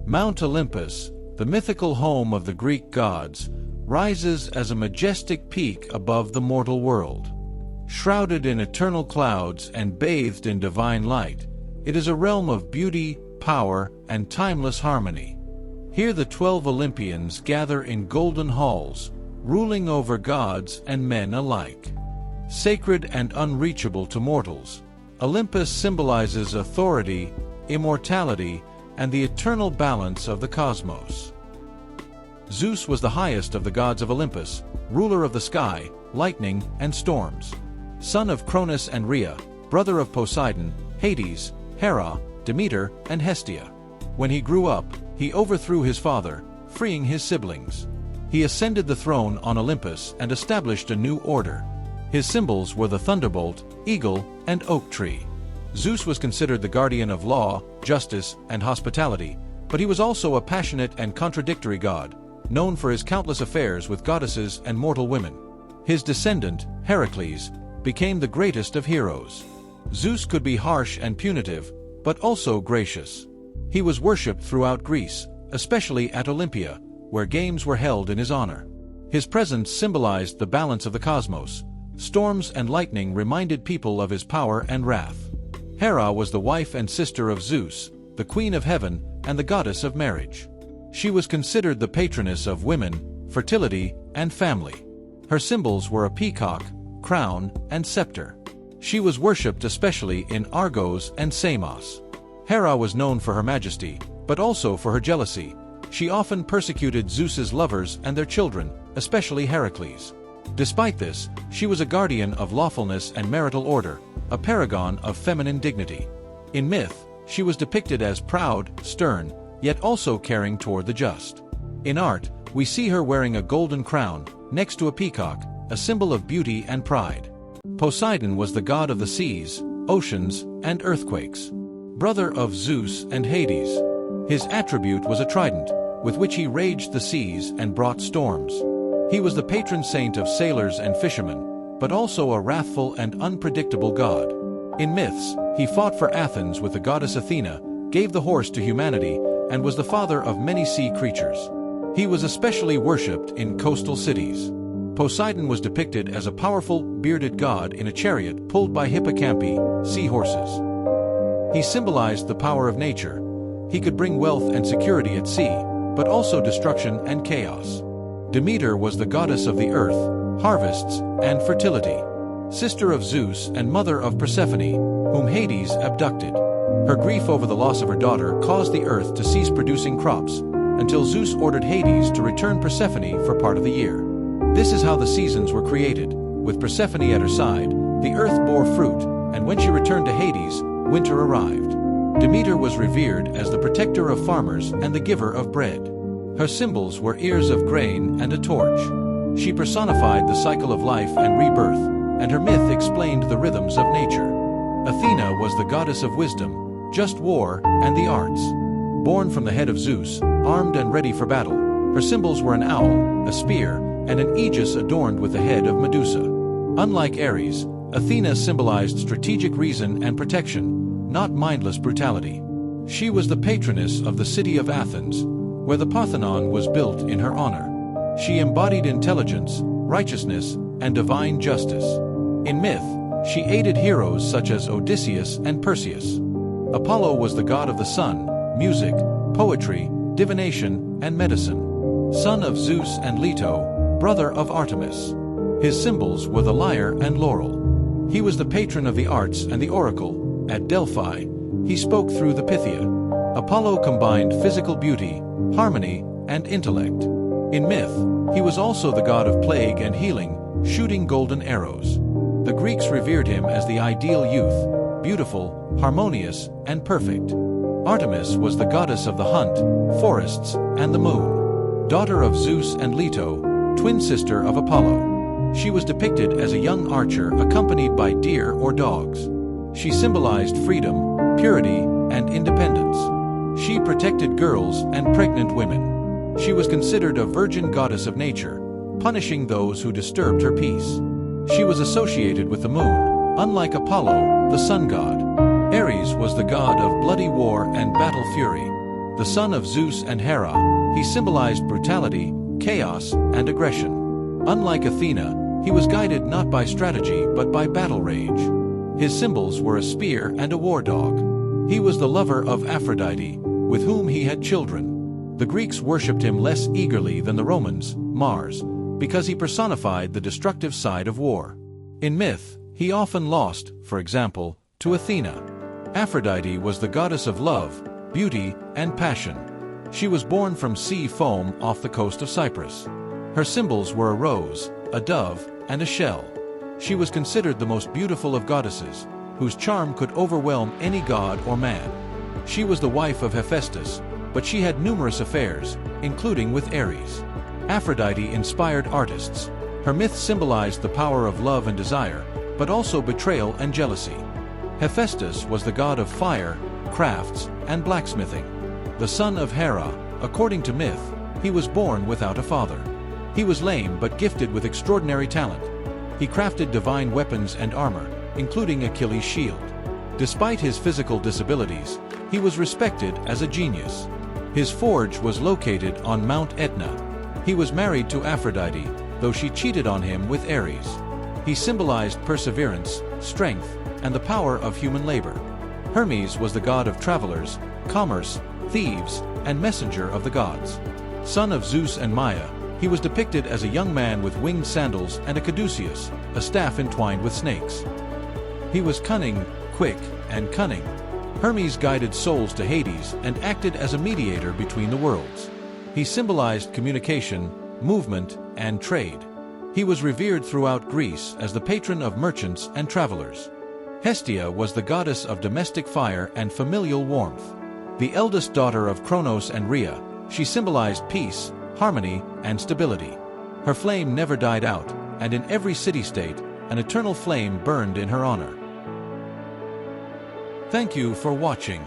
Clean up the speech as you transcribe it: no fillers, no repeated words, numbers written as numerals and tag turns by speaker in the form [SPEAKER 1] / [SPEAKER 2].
[SPEAKER 1] Mount Olympus, the mythical home of the Greek gods, rises as a majestic peak above the mortal world. Shrouded in eternal clouds and bathed in divine light, it is a realm of beauty, power, and timeless harmony. Here the 12 Olympians gather in golden halls, ruling over gods and men alike. Sacred and unreachable to mortals, Olympus symbolizes authority, immortality, and the eternal balance of the cosmos. Zeus was the highest of the gods of Olympus, ruler of the sky, lightning, and storms. Son of Cronus and Rhea, brother of Poseidon, Hades, Hera, Demeter, and Hestia. When he grew up, he overthrew his father, freeing his siblings. He ascended the throne on Olympus and established a new order. His symbols were the thunderbolt, eagle, and oak tree. Zeus was considered the guardian of law, justice, and hospitality, but he was also a passionate and contradictory god, known for his countless affairs with goddesses and mortal women. His descendant, Heracles, became the greatest of heroes. Zeus could be harsh and punitive, but also gracious. He was worshipped throughout Greece, especially at Olympia, where games were held in his honor. His presence symbolized the balance of the cosmos. Storms and lightning reminded people of his power and wrath. Hera was the wife and sister of Zeus, the queen of heaven, and the goddess of marriage. She was considered the patroness of women, fertility, and family. Her symbols were a peacock, crown, and scepter. She was worshipped especially in Argos and Samos. Hera was known for her majesty, but also for her jealousy. She often persecuted Zeus's lovers and their children, especially Heracles. Despite this, she was a guardian of lawfulness and marital order, a paragon of feminine dignity. In myth, she was depicted as proud, stern, yet also caring toward the just. In art, we see her wearing a golden crown, next to a peacock, a symbol of beauty and pride. Poseidon was the god of the seas, oceans, and earthquakes. Brother of Zeus and Hades. His attribute was a trident, with which he raged the seas and brought storms. He was the patron saint of sailors and fishermen, but also a wrathful and unpredictable god. In myths, he fought for Athens with the goddess Athena, gave the horse to humanity, and was the father of many sea creatures. He was especially worshipped in coastal cities. Poseidon was depicted as a powerful, bearded god in a chariot pulled by hippocampi, seahorses. He symbolized the power of nature. He could bring wealth and security at sea, but also destruction and chaos. Demeter was the goddess of the earth, harvests, and fertility. Sister of Zeus and mother of Persephone, whom Hades abducted. Her grief over the loss of her daughter caused the earth to cease producing crops, until Zeus ordered Hades to return Persephone for part of the year. This is how the seasons were created. With Persephone at her side, the earth bore fruit, and when she returned to Hades, winter arrived. Demeter was revered as the protector of farmers and the giver of bread. Her symbols were ears of grain and a torch. She personified the cycle of life and rebirth, and her myth explained the rhythms of nature. Athena was the goddess of wisdom, just war, and the arts. Born from the head of Zeus, armed and ready for battle, her symbols were an owl, a spear, and an aegis adorned with the head of Medusa. Unlike Ares, Athena symbolized strategic reason and protection, not mindless brutality. She was the patroness of the city of Athens, where the Parthenon was built in her honor. She embodied intelligence, righteousness, and divine justice. In myth, she aided heroes such as Odysseus and Perseus. Apollo was the god of the sun, music, poetry, divination, and medicine. Son of Zeus and Leto, brother of Artemis. His symbols were the lyre and laurel. He was the patron of the arts and the oracle. At Delphi, he spoke through the Pythia. Apollo combined physical beauty, harmony, and intellect. In myth, he was also the god of plague and healing, shooting golden arrows. The Greeks revered him as the ideal youth, beautiful, harmonious, and perfect. Artemis was the goddess of the hunt, forests, and the moon. Daughter of Zeus and Leto, twin sister of Apollo. She was depicted as a young archer accompanied by deer or dogs. She symbolized freedom, purity, and independence. She protected girls and pregnant women. She was considered a virgin goddess of nature, punishing those who disturbed her peace. She was associated with the moon, unlike Apollo, the sun god. Ares was the god of bloody war and battle fury. The son of Zeus and Hera, he symbolized brutality, chaos, and aggression. Unlike Athena, he was guided not by strategy but by battle rage. His symbols were a spear and a war dog. He was the lover of Aphrodite, with whom he had children. The Greeks worshipped him less eagerly than the Romans, Mars, because he personified the destructive side of war. In myth, he often lost, for example, to Athena. Aphrodite was the goddess of love, beauty, and passion. She was born from sea foam off the coast of Cyprus. Her symbols were a rose, a dove, and a shell. She was considered the most beautiful of goddesses, whose charm could overwhelm any god or man. She was the wife of Hephaestus, but she had numerous affairs, including with Ares. Aphrodite inspired artists. Her myth symbolized the power of love and desire, but also betrayal and jealousy. Hephaestus was the god of fire, crafts, and blacksmithing. The son of Hera, according to myth, he was born without a father. He was lame but gifted with extraordinary talent. He crafted divine weapons and armor, including Achilles' shield. Despite his physical disabilities, he was respected as a genius. His forge was located on Mount Etna. He was married to Aphrodite, though she cheated on him with Ares. He symbolized perseverance, strength, and the power of human labor. Hermes was the god of travelers, commerce, thieves, and messenger of the gods. Son of Zeus and Maia, he was depicted as a young man with winged sandals and a caduceus, a staff entwined with snakes. He was cunning, quick, and cunning. Hermes guided souls to Hades and acted as a mediator between the worlds. He symbolized communication, movement, and trade. He was revered throughout Greece as the patron of merchants and travelers. Hestia was the goddess of domestic fire and familial warmth. The eldest daughter of Kronos and Rhea, she symbolized peace, harmony, and stability. Her flame never died out, and in every city-state, an eternal flame burned in her honor. Thank you for watching.